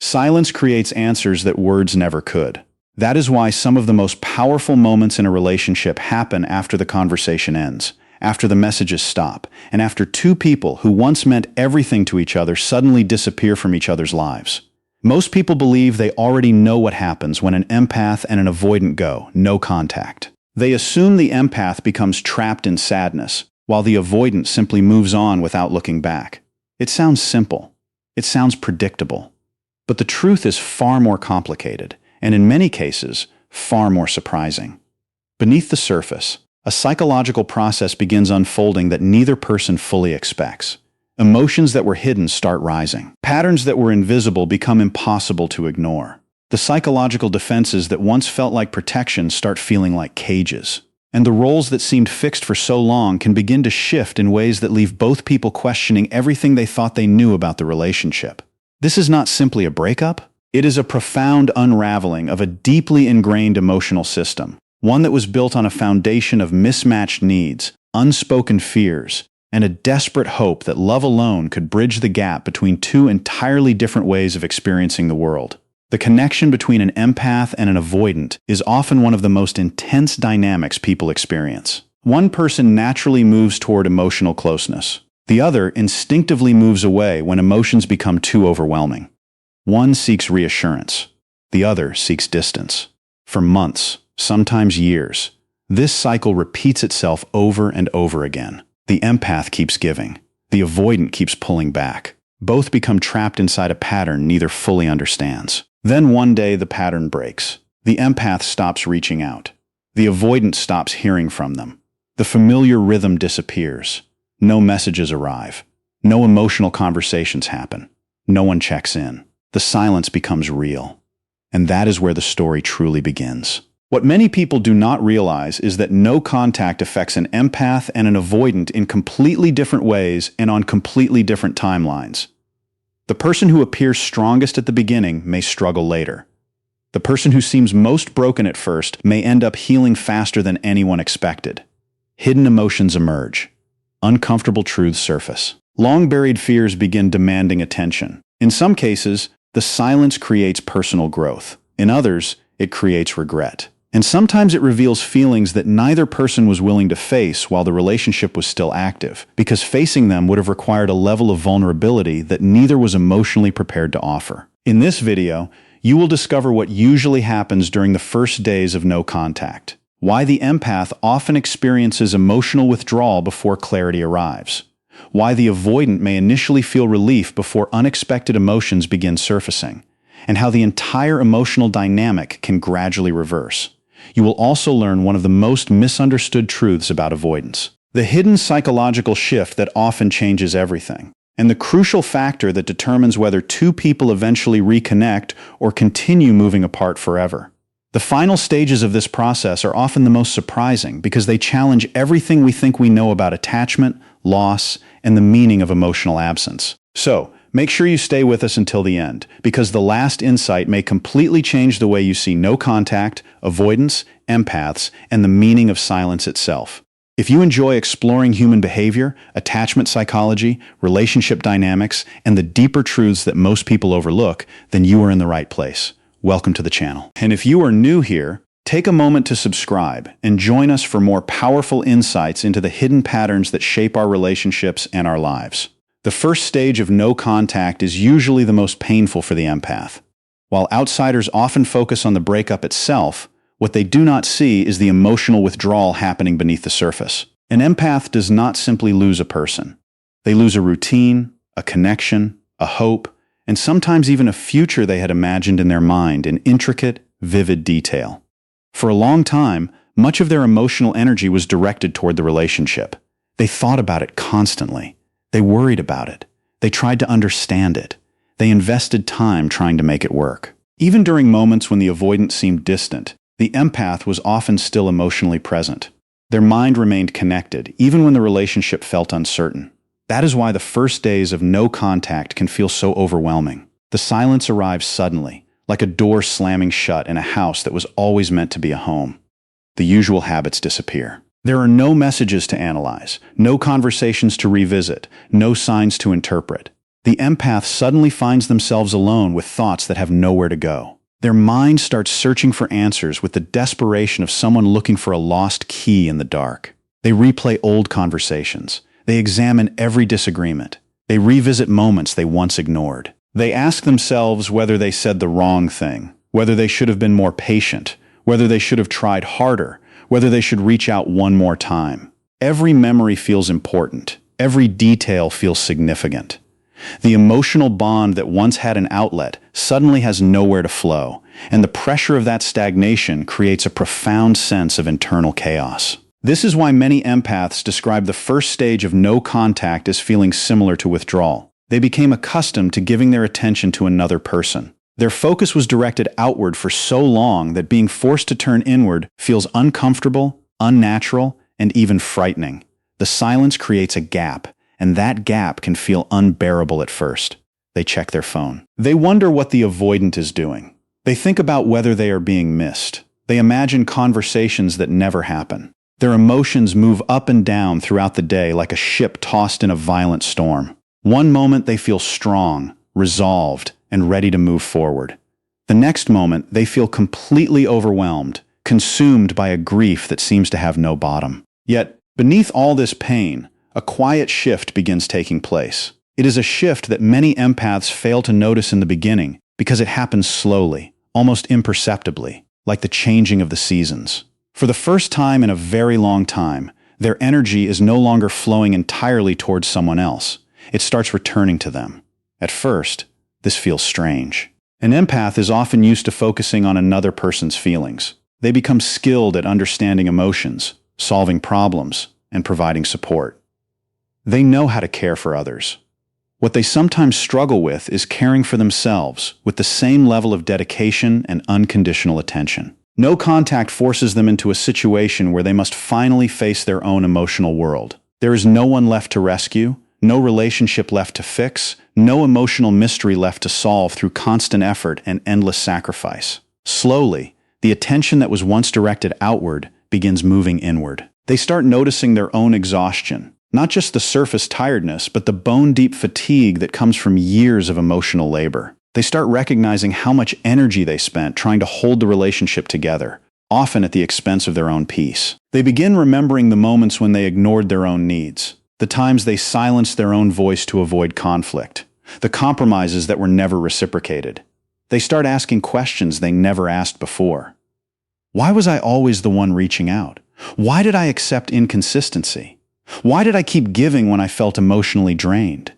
Silence creates answers that words never could. That is why some of the most powerful moments in a relationship happen after the conversation ends, after the messages stop, and after two people who once meant everything to each other suddenly disappear from each other's lives. Most people believe they already know what happens when an empath and an avoidant go, no contact. They assume the empath becomes trapped in sadness, while the avoidant simply moves on without looking back. It sounds simple. It sounds predictable. But the truth is far more complicated, and in many cases, far more surprising. Beneath the surface, a psychological process begins unfolding that neither person fully expects. Emotions that were hidden start rising. Patterns that were invisible become impossible to ignore. The psychological defenses that once felt like protection start feeling like cages. And the roles that seemed fixed for so long can begin to shift in ways that leave both people questioning everything they thought they knew about the relationship. This is not simply a breakup. It is a profound unraveling of a deeply ingrained emotional system, one that was built on a foundation of mismatched needs, unspoken fears, and a desperate hope that love alone could bridge the gap between two entirely different ways of experiencing the world. The connection between an empath and an avoidant is often one of the most intense dynamics people experience. One person naturally moves toward emotional closeness. The other instinctively moves away when emotions become too overwhelming. One seeks reassurance. The other seeks distance. For months, sometimes years, this cycle repeats itself over and over again. The empath keeps giving. The avoidant keeps pulling back. Both become trapped inside a pattern neither fully understands. Then one day the pattern breaks. The empath stops reaching out. The avoidant stops hearing from them. The familiar rhythm disappears. No messages arrive. No emotional conversations happen. No one checks in. The silence becomes real. And that is where the story truly begins. What many people do not realize is that no contact affects an empath and an avoidant in completely different ways and on completely different timelines. The person who appears strongest at the beginning may struggle later. The person who seems most broken at first may end up healing faster than anyone expected. Hidden emotions emerge. Uncomfortable truths surface. Long-buried fears begin demanding attention. In some cases, the silence creates personal growth. In others, it creates regret. And sometimes it reveals feelings that neither person was willing to face while the relationship was still active, because facing them would have required a level of vulnerability that neither was emotionally prepared to offer. In this video, you will discover what usually happens during the first days of no contact, why the empath often experiences emotional withdrawal before clarity arrives, why the avoidant may initially feel relief before unexpected emotions begin surfacing, and how the entire emotional dynamic can gradually reverse. You will also learn one of the most misunderstood truths about avoidance, the hidden psychological shift that often changes everything, and the crucial factor that determines whether two people eventually reconnect or continue moving apart forever. The final stages of this process are often the most surprising because they challenge everything we think we know about attachment, loss, and the meaning of emotional absence. So, make sure you stay with us until the end, because the last insight may completely change the way you see no contact, avoidance, empaths, and the meaning of silence itself. If you enjoy exploring human behavior, attachment psychology, relationship dynamics, and the deeper truths that most people overlook, then you are in the right place. Welcome to the channel. And if you are new here, take a moment to subscribe and join us for more powerful insights into the hidden patterns that shape our relationships and our lives. The first stage of no contact is usually the most painful for the empath. While outsiders often focus on the breakup itself, what they do not see is the emotional withdrawal happening beneath the surface. An empath does not simply lose a person. They lose a routine, a connection, a hope, and sometimes even a future they had imagined in their mind in intricate, vivid detail. For a long time, much of their emotional energy was directed toward the relationship. They thought about it constantly. They worried about it. They tried to understand it. They invested time trying to make it work. Even during moments when the avoidant seemed distant, the empath was often still emotionally present. Their mind remained connected, even when the relationship felt uncertain. That is why the first days of no contact can feel so overwhelming. The silence arrives suddenly, like a door slamming shut in a house that was always meant to be a home. The usual habits disappear. There are no messages to analyze, no conversations to revisit, no signs to interpret. The The empath suddenly finds themselves alone with thoughts that have nowhere to go. Their mind starts searching for answers with the desperation of someone looking for a lost key in the dark. They replay old conversations. They examine every disagreement. They revisit moments they once ignored. They ask themselves whether they said the wrong thing, whether they should have been more patient, whether they should have tried harder, whether they should reach out one more time. Every memory feels important. Every detail feels significant. The emotional bond that once had an outlet suddenly has nowhere to flow, and the pressure of that stagnation creates a profound sense of internal chaos. This is why many empaths describe the first stage of no contact as feeling similar to withdrawal. They became accustomed to giving their attention to another person. Their focus was directed outward for so long that being forced to turn inward feels uncomfortable, unnatural, and even frightening. The silence creates a gap, and that gap can feel unbearable at first. They check their phone. They wonder what the avoidant is doing. They think about whether they are being missed. They imagine conversations that never happen. Their emotions move up and down throughout the day like a ship tossed in a violent storm. One moment they feel strong, resolved, and ready to move forward. The next moment they feel completely overwhelmed, consumed by a grief that seems to have no bottom. Yet, beneath all this pain, a quiet shift begins taking place. It is a shift that many empaths fail to notice in the beginning because it happens slowly, almost imperceptibly, like the changing of the seasons. For the first time in a very long time, their energy is no longer flowing entirely towards someone else. It starts returning to them. At first, this feels strange. An empath is often used to focusing on another person's feelings. They become skilled at understanding emotions, solving problems, and providing support. They know how to care for others. What they sometimes struggle with is caring for themselves with the same level of dedication and unconditional attention. No contact forces them into a situation where they must finally face their own emotional world. There is no one left to rescue, no relationship left to fix, no emotional mystery left to solve through constant effort and endless sacrifice. Slowly, the attention that was once directed outward begins moving inward. They start noticing their own exhaustion. Not just the surface tiredness, but the bone-deep fatigue that comes from years of emotional labor. They start recognizing how much energy they spent trying to hold the relationship together, often at the expense of their own peace. They begin remembering the moments when they ignored their own needs, the times they silenced their own voice to avoid conflict, the compromises that were never reciprocated. They start asking questions they never asked before. Why was I always the one reaching out? Why did I accept inconsistency? Why did I keep giving when I felt emotionally drained?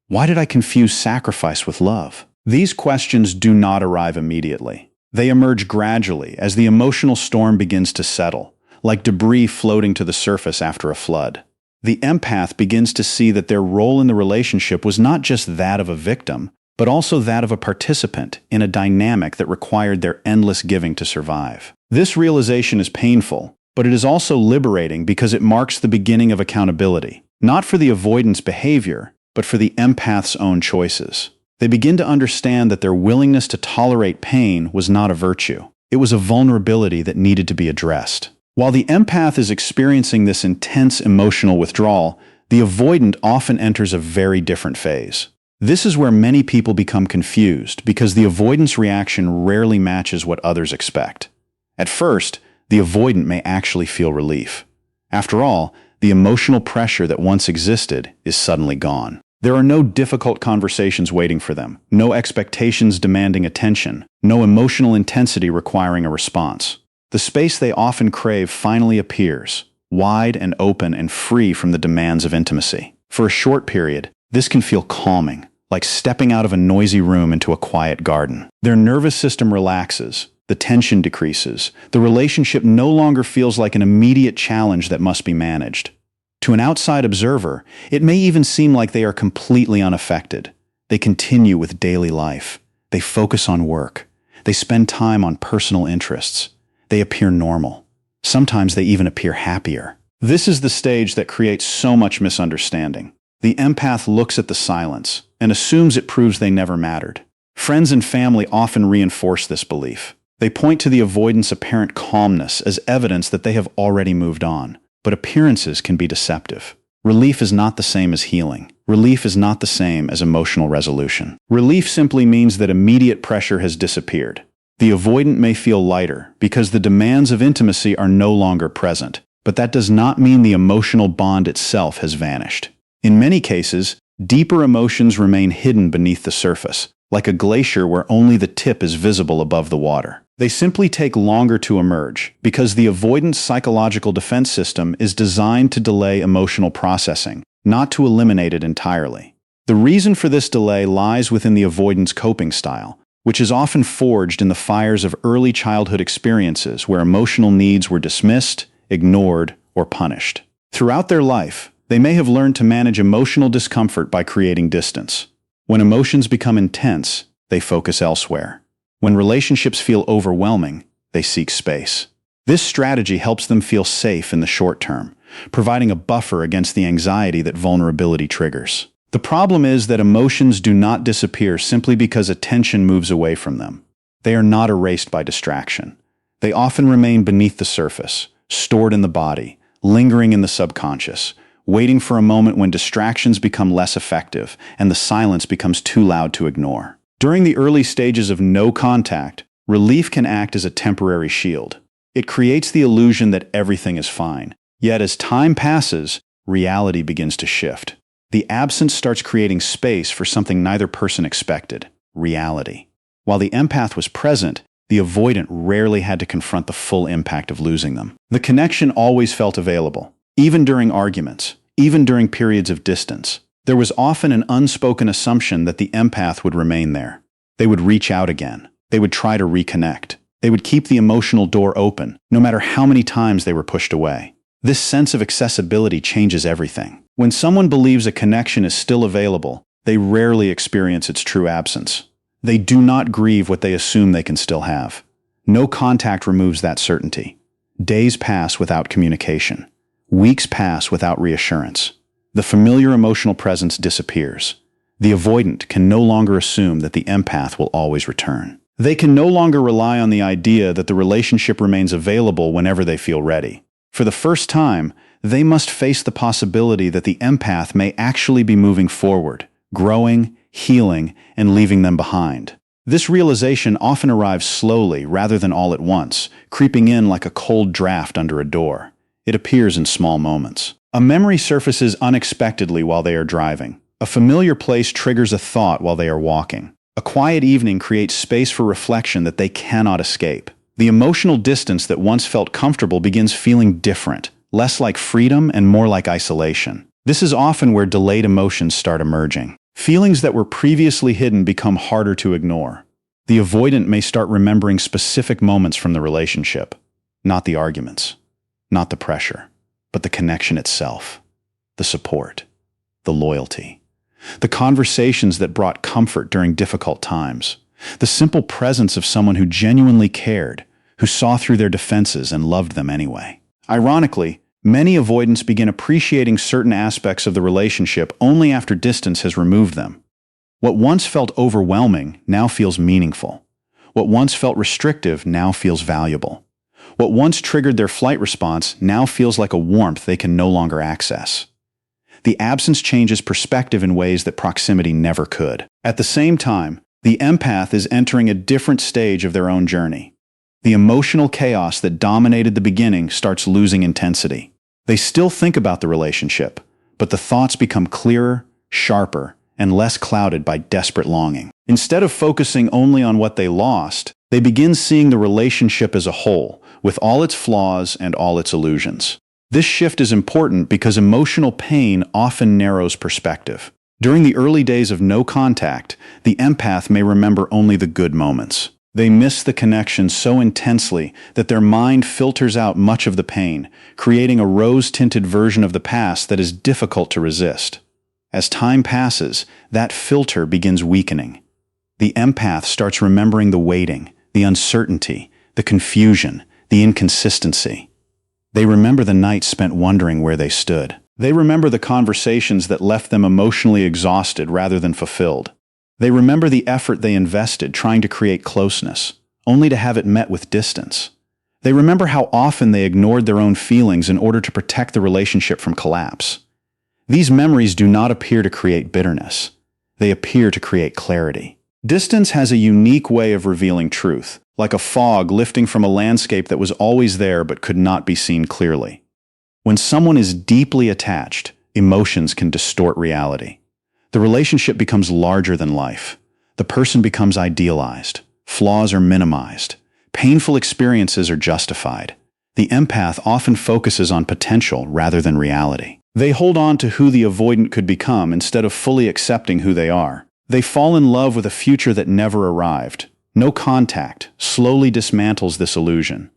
Why did I confuse sacrifice with love? These questions do not arrive immediately. They emerge gradually as the emotional storm begins to settle, like debris floating to the surface after a flood. The empath begins to see that their role in the relationship was not just that of a victim, but also that of a participant in a dynamic that required their endless giving to survive. This realization is painful, but it is also liberating because it marks the beginning of accountability, not for the avoidance behavior, but for the empath's own choices. They begin to understand that their willingness to tolerate pain was not a virtue. It was a vulnerability that needed to be addressed. While the empath is experiencing this intense emotional withdrawal, the avoidant often enters a very different phase. This is where many people become confused because the avoidance reaction rarely matches what others expect. At first, the avoidant may actually feel relief. After all, the emotional pressure that once existed is suddenly gone. There are no difficult conversations waiting for them, no expectations demanding attention, no emotional intensity requiring a response. The space they often crave finally appears, wide and open and free from the demands of intimacy. For a short period, this can feel calming, like stepping out of a noisy room into a quiet garden. Their nervous system relaxes, the tension decreases, the relationship no longer feels like an immediate challenge that must be managed. To an outside observer, it may even seem like they are completely unaffected. They continue with daily life. They focus on work. They spend time on personal interests. They appear normal. Sometimes they even appear happier. This is the stage that creates so much misunderstanding. The empath looks at the silence and assumes it proves they never mattered. Friends and family often reinforce this belief. They point to the avoidant's apparent calmness as evidence that they have already moved on. But appearances can be deceptive. Relief is not the same as healing. Relief is not the same as emotional resolution. Relief simply means that immediate pressure has disappeared. The avoidant may feel lighter because the demands of intimacy are no longer present, but that does not mean the emotional bond itself has vanished. In many cases, deeper emotions remain hidden beneath the surface, like a glacier where only the tip is visible above the water. They simply take longer to emerge because the avoidant psychological defense system is designed to delay emotional processing, not to eliminate it entirely. The reason for this delay lies within the avoidant's coping style, which is often forged in the fires of early childhood experiences where emotional needs were dismissed, ignored, or punished. Throughout their life, they may have learned to manage emotional discomfort by creating distance. When emotions become intense, they focus elsewhere. When relationships feel overwhelming, they seek space. This strategy helps them feel safe in the short term, providing a buffer against the anxiety that vulnerability triggers. The problem is that emotions do not disappear simply because attention moves away from them. They are not erased by distraction. They often remain beneath the surface, stored in the body, lingering in the subconscious, waiting for a moment when distractions become less effective and the silence becomes too loud to ignore. During the early stages of no contact, relief can act as a temporary shield. It creates the illusion that everything is fine. Yet as time passes, reality begins to shift. The absence starts creating space for something neither person expected: reality. While the empath was present, the avoidant rarely had to confront the full impact of losing them. The connection always felt available, even during arguments, even during periods of distance. There was often an unspoken assumption that the empath would remain there. They would reach out again. They would try to reconnect. They would keep the emotional door open, no matter how many times they were pushed away. This sense of accessibility changes everything. When someone believes a connection is still available, they rarely experience its true absence. They do not grieve what they assume they can still have. No contact removes that certainty. Days pass without communication. Weeks pass without reassurance. The familiar emotional presence disappears. The avoidant can no longer assume that the empath will always return. They can no longer rely on the idea that the relationship remains available whenever they feel ready. For the first time, they must face the possibility that the empath may actually be moving forward, growing, healing, and leaving them behind. This realization often arrives slowly rather than all at once, creeping in like a cold draft under a door. It appears in small moments. A memory surfaces unexpectedly while they are driving. A familiar place triggers a thought while they are walking. A quiet evening creates space for reflection that they cannot escape. The emotional distance that once felt comfortable begins feeling different, less like freedom and more like isolation. This is often where delayed emotions start emerging. Feelings that were previously hidden become harder to ignore. The avoidant may start remembering specific moments from the relationship, not the arguments, not the pressure, but the connection itself, the support, the loyalty, the conversations that brought comfort during difficult times, the simple presence of someone who genuinely cared, who saw through their defenses and loved them anyway. Ironically, many avoidants begin appreciating certain aspects of the relationship only after distance has removed them. What once felt overwhelming now feels meaningful. What once felt restrictive now feels valuable. What once triggered their flight response now feels like a warmth they can no longer access. The absence changes perspective in ways that proximity never could. At the same time, the empath is entering a different stage of their own journey. The emotional chaos that dominated the beginning starts losing intensity. They still think about the relationship, but the thoughts become clearer, sharper, and less clouded by desperate longing. Instead of focusing only on what they lost, they begin seeing the relationship as a whole, with all its flaws and all its illusions. This shift is important because emotional pain often narrows perspective. During the early days of no contact, the empath may remember only the good moments. They miss the connection so intensely that their mind filters out much of the pain, creating a rose-tinted version of the past that is difficult to resist. As time passes, that filter begins weakening. The empath starts remembering the waiting, the uncertainty, the confusion, the inconsistency. They remember the nights spent wondering where they stood. They remember the conversations that left them emotionally exhausted rather than fulfilled. They remember the effort they invested trying to create closeness, only to have it met with distance. They remember how often they ignored their own feelings in order to protect the relationship from collapse. These memories do not appear to create bitterness. They appear to create clarity. Distance has a unique way of revealing truth, like a fog lifting from a landscape that was always there but could not be seen clearly. When someone is deeply attached, emotions can distort reality. The relationship becomes larger than life. The person becomes idealized. Flaws are minimized. Painful experiences are justified. The empath often focuses on potential rather than reality. They hold on to who the avoidant could become instead of fully accepting who they are. They fall in love with a future that never arrived. No contact slowly dismantles this illusion.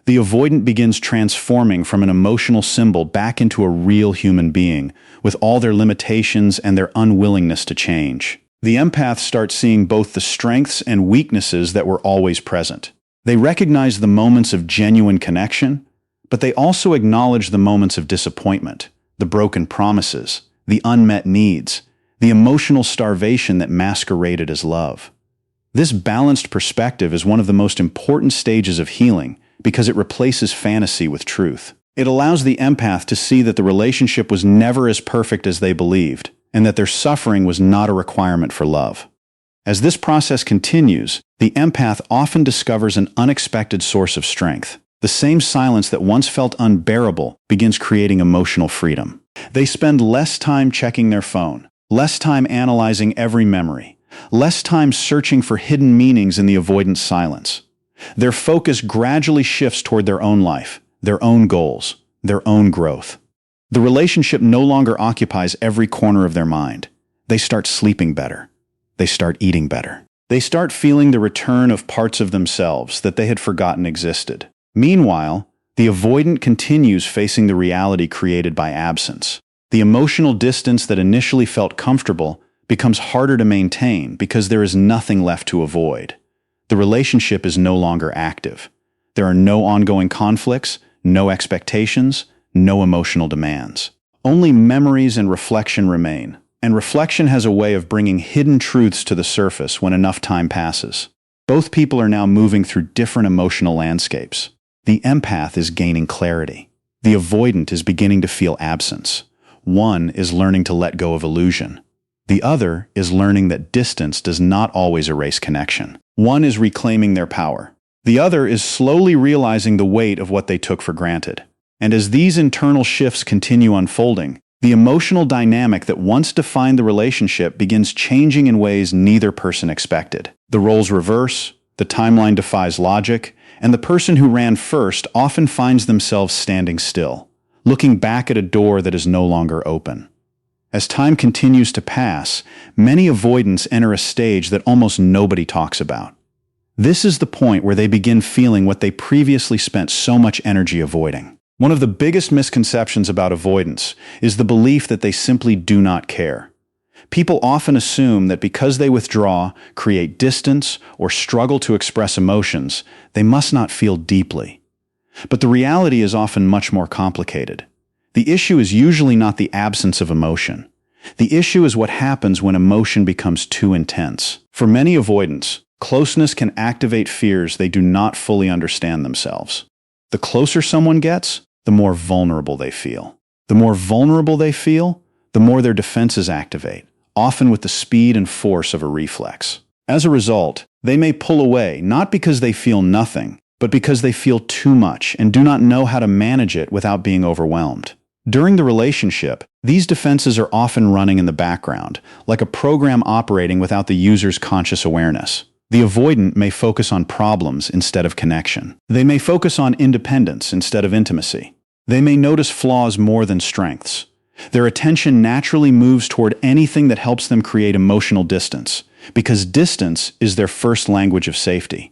The avoidant begins transforming from an emotional symbol back into a real human being, with all their limitations and their unwillingness to change. The empath starts seeing both the strengths and weaknesses that were always present. They recognize the moments of genuine connection, but they also acknowledge the moments of disappointment, the broken promises, the unmet needs, the emotional starvation that masqueraded as love. This balanced perspective is one of the most important stages of healing because it replaces fantasy with truth. It allows the empath to see that the relationship was never as perfect as they believed, and that their suffering was not a requirement for love. As this process continues, the empath often discovers an unexpected source of strength. The same silence that once felt unbearable begins creating emotional freedom. They spend less time checking their phone, less time analyzing every memory, less time searching for hidden meanings in the avoidant silence. Their focus gradually shifts toward their own life, their own goals, their own growth. The relationship no longer occupies every corner of their mind. They start sleeping better. They start eating better. They start feeling the return of parts of themselves that they had forgotten existed. Meanwhile, the avoidant continues facing the reality created by absence. The emotional distance that initially felt comfortable becomes harder to maintain because there is nothing left to avoid. The relationship is no longer active. There are no ongoing conflicts, no expectations, no emotional demands. Only memories and reflection remain, and reflection has a way of bringing hidden truths to the surface when enough time passes. Both people are now moving through different emotional landscapes. The empath is gaining clarity. The avoidant is beginning to feel absence. One is learning to let go of illusion. The other is learning that distance does not always erase connection. One is reclaiming their power. The other is slowly realizing the weight of what they took for granted. And as these internal shifts continue unfolding, the emotional dynamic that once defined the relationship begins changing in ways neither person expected. The roles reverse, the timeline defies logic, and the person who ran first often finds themselves standing still, looking back at a door that is no longer open. As time continues to pass, many avoidants enter a stage that almost nobody talks about. This is the point where they begin feeling what they previously spent so much energy avoiding. One of the biggest misconceptions about avoidance is the belief that they simply do not care. People often assume that because they withdraw, create distance, or struggle to express emotions, they must not feel deeply. But the reality is often much more complicated. The issue is usually not the absence of emotion. The issue is what happens when emotion becomes too intense. For many avoidants, closeness can activate fears they do not fully understand themselves. The closer someone gets, the more vulnerable they feel. The more vulnerable they feel, the more their defenses activate, often with the speed and force of a reflex. As a result, they may pull away not because they feel nothing, but because they feel too much and do not know how to manage it without being overwhelmed. During the relationship, these defenses are often running in the background, like a program operating without the user's conscious awareness. The avoidant may focus on problems instead of connection. They may focus on independence instead of intimacy. They may notice flaws more than strengths. Their attention naturally moves toward anything that helps them create emotional distance, because distance is their first language of safety.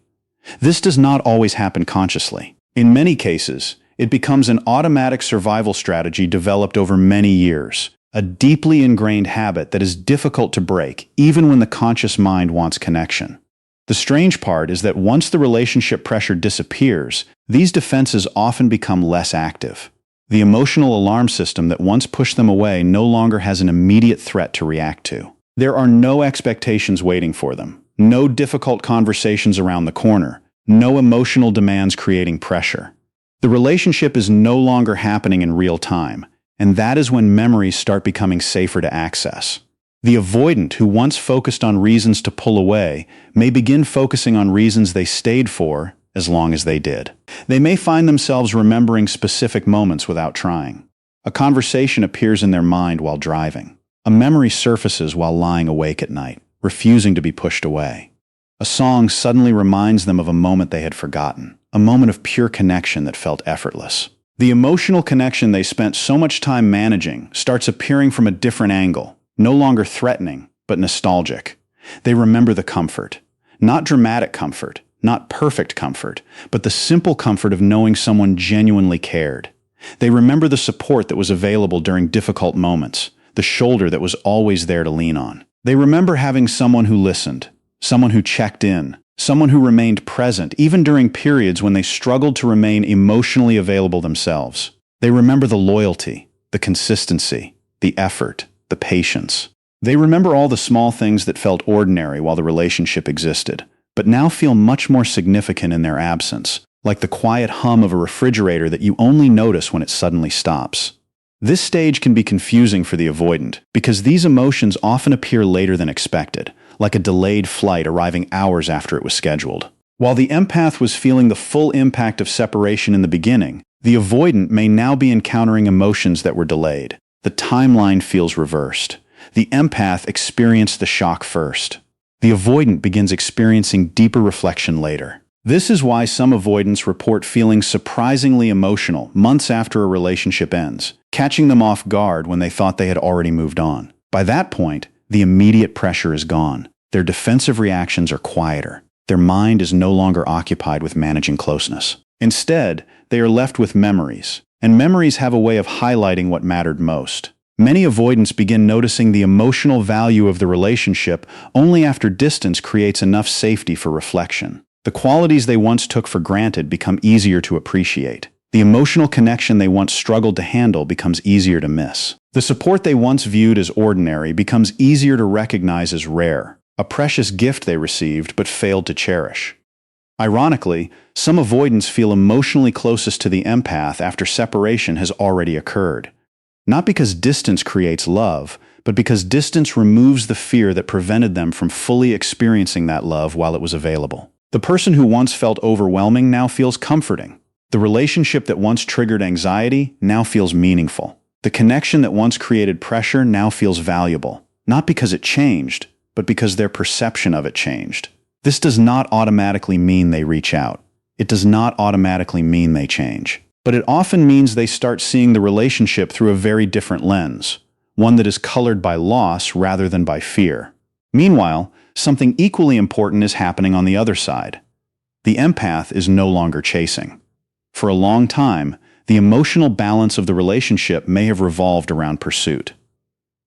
This does not always happen consciously. In many cases, it becomes an automatic survival strategy developed over many years, a deeply ingrained habit that is difficult to break even when the conscious mind wants connection. The strange part is that once the relationship pressure disappears, these defenses often become less active. The emotional alarm system that once pushed them away no longer has an immediate threat to react to. There are no expectations waiting for them, no difficult conversations around the corner, no emotional demands creating pressure. The relationship is no longer happening in real time. and that is when memories start becoming safer to access. The avoidant, who once focused on reasons to pull away, may begin focusing on reasons they stayed for as long as they did. They may find themselves remembering specific moments without trying. A conversation appears in their mind while driving. A memory surfaces while lying awake at night, refusing to be pushed away. A song suddenly reminds them of a moment they had forgotten, a moment of pure connection that felt effortless. The emotional connection they spent so much time managing starts appearing from a different angle, no longer threatening, but nostalgic. They remember the comfort. Not dramatic comfort, not perfect comfort, but the simple comfort of knowing someone genuinely cared. They remember the support that was available during difficult moments, the shoulder that was always there to lean on. They remember having someone who listened, someone who checked in, someone who remained present, even during periods when they struggled to remain emotionally available themselves. They remember the loyalty, the consistency, the effort, the patience. They remember all the small things that felt ordinary while the relationship existed, but now feel much more significant in their absence, like the quiet hum of a refrigerator that you only notice when it suddenly stops. This stage can be confusing for the avoidant, because these emotions often appear later than expected, like a delayed flight arriving hours after it was scheduled. While the empath was feeling the full impact of separation in the beginning, the avoidant may now be encountering emotions that were delayed. The timeline feels reversed. The empath experienced the shock first. The avoidant begins experiencing deeper reflection later. This is why some avoidants report feeling surprisingly emotional months after a relationship ends, catching them off guard when they thought they had already moved on. By that point, the immediate pressure is gone. Their defensive reactions are quieter. Their mind is no longer occupied with managing closeness. Instead, they are left with memories, and memories have a way of highlighting what mattered most. Many avoidants begin noticing the emotional value of the relationship only after distance creates enough safety for reflection. The qualities they once took for granted become easier to appreciate. The emotional connection they once struggled to handle becomes easier to miss. The support they once viewed as ordinary becomes easier to recognize as rare, a precious gift they received but failed to cherish. Ironically, some avoidants feel emotionally closest to the empath after separation has already occurred. Not because distance creates love, but because distance removes the fear that prevented them from fully experiencing that love while it was available. The person who once felt overwhelming now feels comforting. The relationship that once triggered anxiety now feels meaningful. The connection that once created pressure now feels valuable, not because it changed, but because their perception of it changed. This does not automatically mean they reach out. It does not automatically mean they change. But it often means they start seeing the relationship through a very different lens, one that is colored by loss rather than by fear. Meanwhile, something equally important is happening on the other side. The empath is no longer chasing. For a long time, the emotional balance of the relationship may have revolved around pursuit.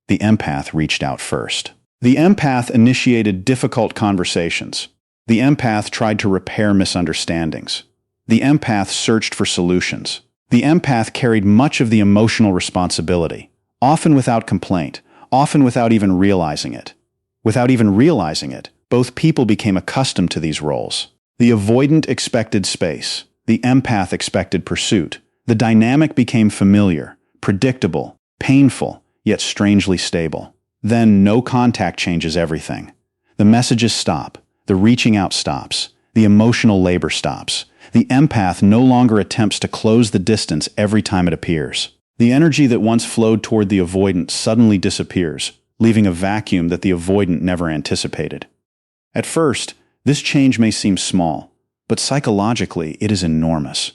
The empath reached out first. The empath initiated difficult conversations. The empath tried to repair misunderstandings. The empath searched for solutions. The empath carried much of the emotional responsibility, often without complaint, often without even realizing it. Without even realizing it, both people became accustomed to these roles. The avoidant expected space. The empath expected pursuit. The dynamic became familiar, predictable, painful, yet strangely stable. Then no contact changes everything. The messages stop. The reaching out stops. The emotional labor stops. The empath no longer attempts to close the distance every time it appears. The energy that once flowed toward the avoidant suddenly disappears, leaving a vacuum that the avoidant never anticipated. At first, this change may seem small, but psychologically it is enormous.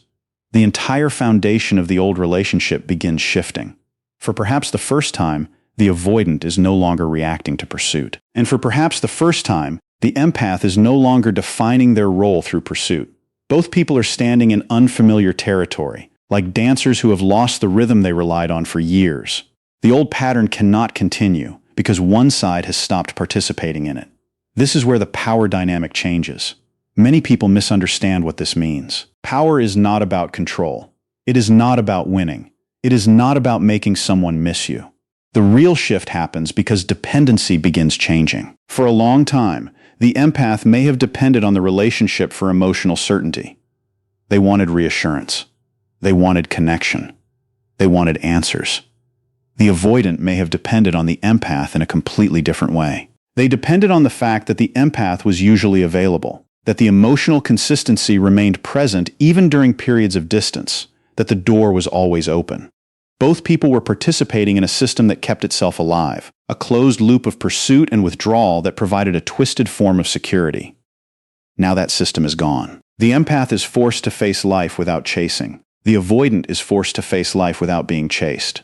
The entire foundation of the old relationship begins shifting. For perhaps the first time, the avoidant is no longer reacting to pursuit. And for perhaps the first time, the empath is no longer defining their role through pursuit. Both people are standing in unfamiliar territory, like dancers who have lost the rhythm they relied on for years. The old pattern cannot continue because one side has stopped participating in it. This is where the power dynamic changes. Many people misunderstand what this means. Power is not about control. It is not about winning. It is not about making someone miss you. The real shift happens because dependency begins changing. For a long time, the empath may have depended on the relationship for emotional certainty. They wanted reassurance. They wanted connection. They wanted answers. The avoidant may have depended on the empath in a completely different way. They depended on the fact that the empath was usually available, that the emotional consistency remained present even during periods of distance, that the door was always open. Both people were participating in a system that kept itself alive, a closed loop of pursuit and withdrawal that provided a twisted form of security. Now that system is gone. The empath is forced to face life without chasing. The avoidant is forced to face life without being chased.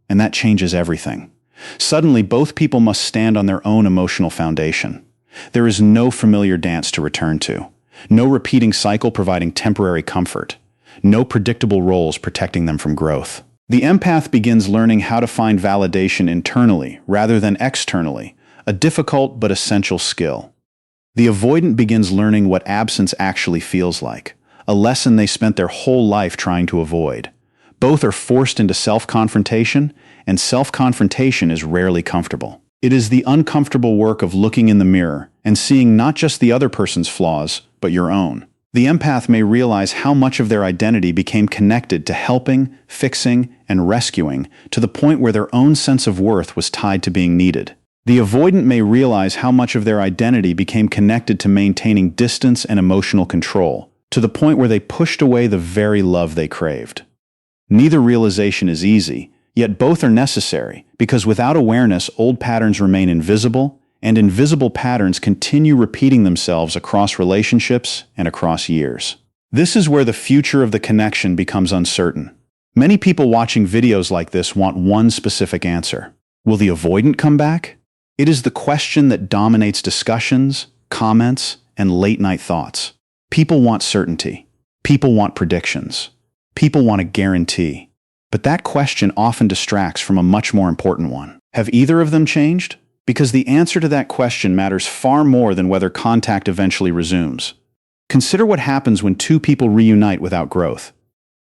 And that changes everything. Suddenly, both people must stand on their own emotional foundation. There is no familiar dance to return to, no repeating cycle providing temporary comfort, no predictable roles protecting them from growth. The empath begins learning how to find validation internally rather than externally, a difficult but essential skill. The avoidant begins learning what absence actually feels like, a lesson they spent their whole life trying to avoid. Both are forced into self-confrontation, and self-confrontation is rarely comfortable. It is the uncomfortable work of looking in the mirror and seeing not just the other person's flaws, but your own. The empath may realize how much of their identity became connected to helping, fixing, and rescuing, to the point where their own sense of worth was tied to being needed. The avoidant may realize how much of their identity became connected to maintaining distance and emotional control, to the point where they pushed away the very love they craved. Neither realization is easy, yet both are necessary, because without awareness, old patterns remain invisible, and invisible patterns continue repeating themselves across relationships and across years. This is where the future of the connection becomes uncertain. Many people watching videos like this want one specific answer. Will the avoidant come back? It is the question that dominates discussions, comments, and late-night thoughts. People want certainty. People want predictions. People want a guarantee. But that question often distracts from a much more important one. Have either of them changed? Because the answer to that question matters far more than whether contact eventually resumes. Consider what happens when two people reunite without growth.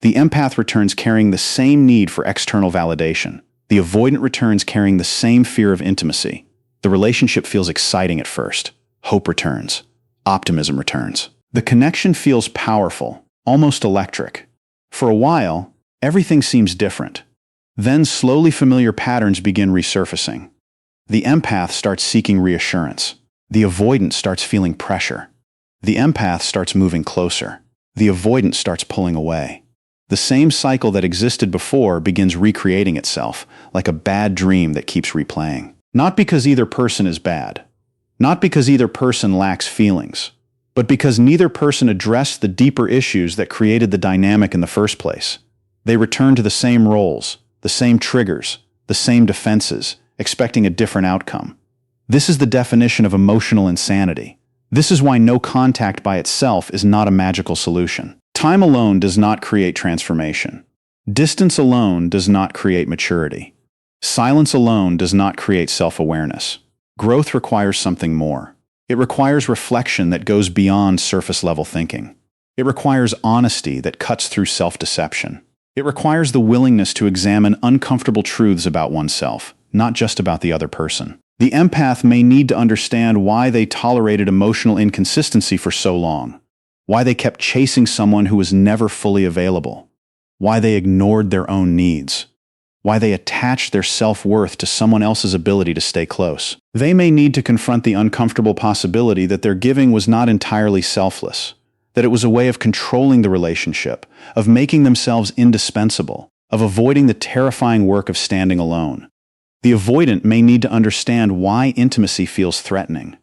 The empath returns carrying the same need for external validation. The avoidant returns carrying the same fear of intimacy. The relationship feels exciting at first. Hope returns. Optimism returns. The connection feels powerful, almost electric. For a while, everything seems different. Then slowly familiar patterns begin resurfacing. The empath starts seeking reassurance. The avoidant starts feeling pressure. The empath starts moving closer. The avoidant starts pulling away. The same cycle that existed before begins recreating itself, like a bad dream that keeps replaying. Not because either person is bad. Not because either person lacks feelings. But because neither person addressed the deeper issues that created the dynamic in the first place. They return to the same roles, the same triggers, the same defenses, expecting a different outcome. This is the definition of emotional insanity. This is why no contact by itself is not a magical solution. Time alone does not create transformation. Distance alone does not create maturity. Silence alone does not create self-awareness. Growth requires something more. It requires reflection that goes beyond surface-level thinking. It requires honesty that cuts through self-deception. It requires the willingness to examine uncomfortable truths about oneself, not just about the other person. The empath may need to understand why they tolerated emotional inconsistency for so long, why they kept chasing someone who was never fully available, why they ignored their own needs, why they attached their self-worth to someone else's ability to stay close. They may need to confront the uncomfortable possibility that their giving was not entirely selfless, that it was a way of controlling the relationship, of making themselves indispensable, of avoiding the terrifying work of standing alone. The avoidant may need to understand why intimacy feels threatening,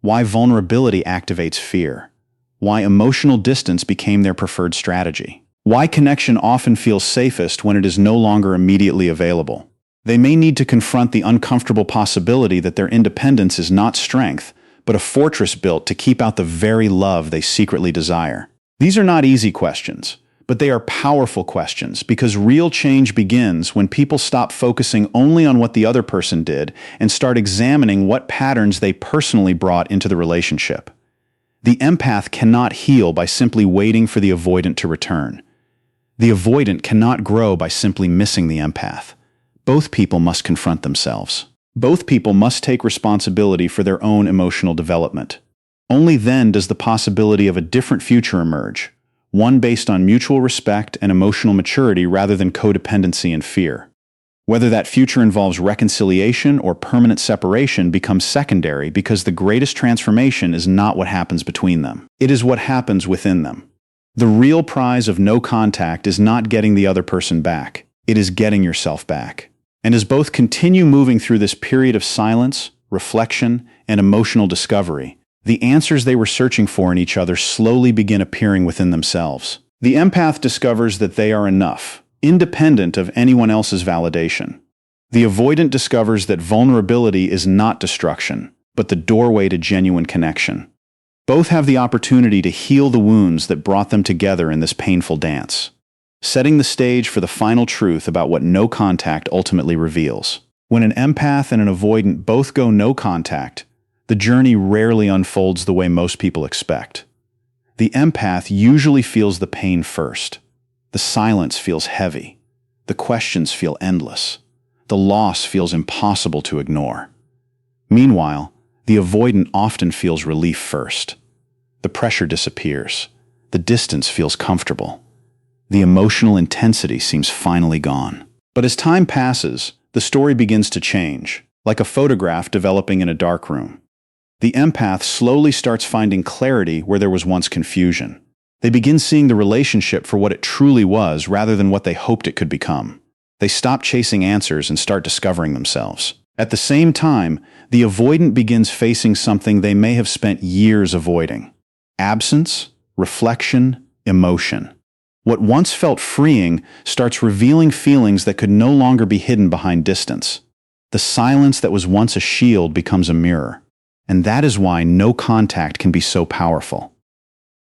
why vulnerability activates fear, why emotional distance became their preferred strategy, why connection often feels safest when it is no longer immediately available. They may need to confront the uncomfortable possibility that their independence is not strength, but a fortress built to keep out the very love they secretly desire. These are not easy questions, but they are powerful questions because real change begins when people stop focusing only on what the other person did and start examining what patterns they personally brought into the relationship. The empath cannot heal by simply waiting for the avoidant to return. The avoidant cannot grow by simply missing the empath. Both people must confront themselves. Both people must take responsibility for their own emotional development. Only then does the possibility of a different future emerge, one based on mutual respect and emotional maturity rather than codependency and fear. Whether that future involves reconciliation or permanent separation becomes secondary because the greatest transformation is not what happens between them. It is what happens within them. The real prize of no contact is not getting the other person back. It is getting yourself back. And as both continue moving through this period of silence, reflection, and emotional discovery, the answers they were searching for in each other slowly begin appearing within themselves. The empath discovers that they are enough, independent of anyone else's validation. The avoidant discovers that vulnerability is not destruction, but the doorway to genuine connection. Both have the opportunity to heal the wounds that brought them together in this painful dance, setting the stage for the final truth about what no contact ultimately reveals. When an empath and an avoidant both go no contact, the journey rarely unfolds the way most people expect. The empath usually feels the pain first. The silence feels heavy. The questions feel endless. The loss feels impossible to ignore. Meanwhile, the avoidant often feels relief first. The pressure disappears. The distance feels comfortable. The emotional intensity seems finally gone. But as time passes, the story begins to change, like a photograph developing in a dark room. The empath slowly starts finding clarity where there was once confusion. They begin seeing the relationship for what it truly was rather than what they hoped it could become. They stop chasing answers and start discovering themselves. At the same time, the avoidant begins facing something they may have spent years avoiding: absence, reflection, emotion. What once felt freeing starts revealing feelings that could no longer be hidden behind distance. The silence that was once a shield becomes a mirror. And that is why no contact can be so powerful.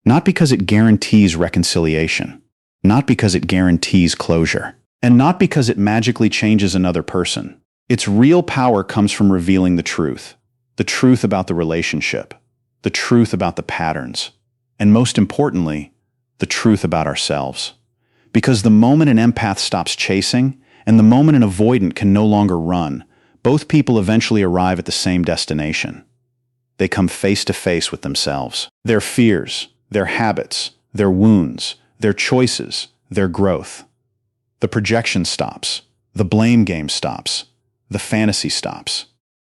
Not because it guarantees reconciliation, not because it guarantees closure, and not because it magically changes another person. Its real power comes from revealing the truth about the relationship, the truth about the patterns, and most importantly, the truth about ourselves. Because the moment an empath stops chasing, and the moment an avoidant can no longer run, both people eventually arrive at the same destination. They come face to face with themselves, their fears, their habits, their wounds, their choices, their growth. The projection stops, the blame game stops, the fantasy stops,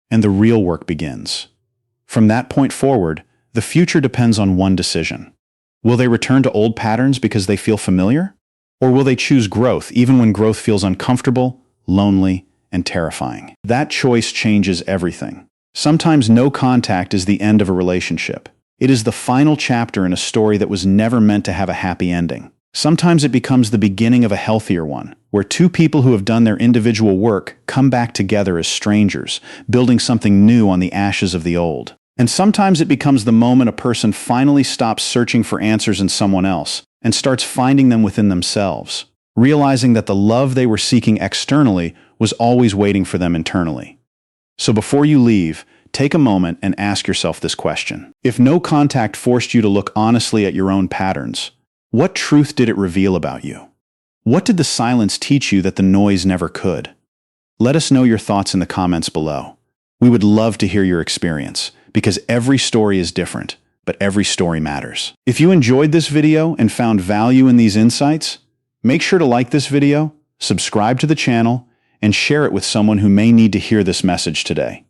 and the real work begins. From that point forward, the future depends on one decision. Will they return to old patterns because they feel familiar? Or will they choose growth even when growth feels uncomfortable, lonely, and terrifying? That choice changes everything. Sometimes no contact is the end of a relationship. It is the final chapter in a story that was never meant to have a happy ending. Sometimes it becomes the beginning of a healthier one, where two people who have done their individual work come back together as strangers, building something new on the ashes of the old. And sometimes it becomes the moment a person finally stops searching for answers in someone else and starts finding them within themselves, realizing that the love they were seeking externally was always waiting for them internally. So before you leave, take a moment and ask yourself this question. If no contact forced you to look honestly at your own patterns, what truth did it reveal about you? What did the silence teach you that the noise never could? Let us know your thoughts in the comments below. We would love to hear your experience, because every story is different, but every story matters. If you enjoyed this video and found value in these insights, make sure to like this video, subscribe to the channel, and share it with someone who may need to hear this message today.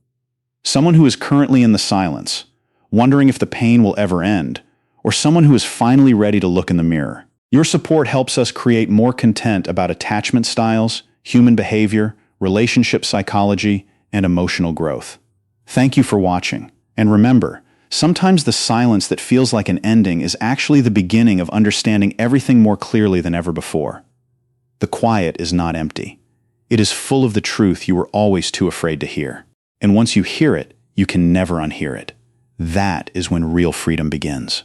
Someone who is currently in the silence, wondering if the pain will ever end, or someone who is finally ready to look in the mirror. Your support helps us create more content about attachment styles, human behavior, relationship psychology, and emotional growth. Thank you for watching. And remember, sometimes the silence that feels like an ending is actually the beginning of understanding everything more clearly than ever before. The quiet is not empty. It is full of the truth you were always too afraid to hear. And once you hear it, you can never unhear it. That is when real freedom begins.